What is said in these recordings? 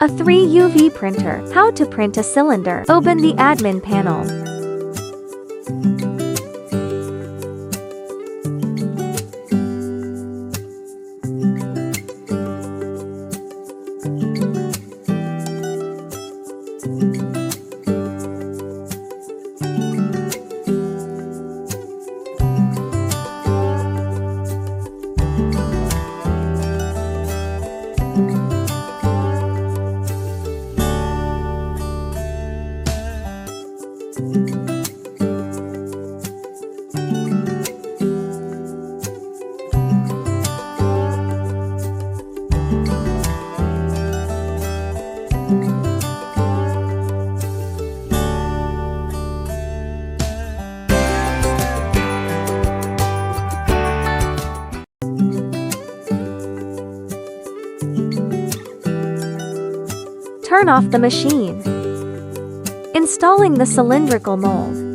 A 3UV printer. How to print a cylinder. Open the admin panel. Turn off the machine. Installing the cylindrical mold.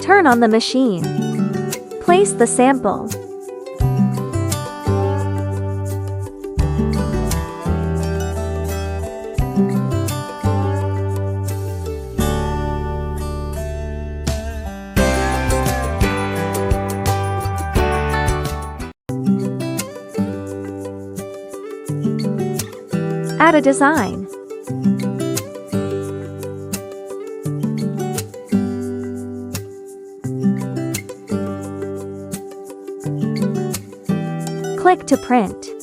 Turn on the machine. Place the sample. Add a design. Click to print.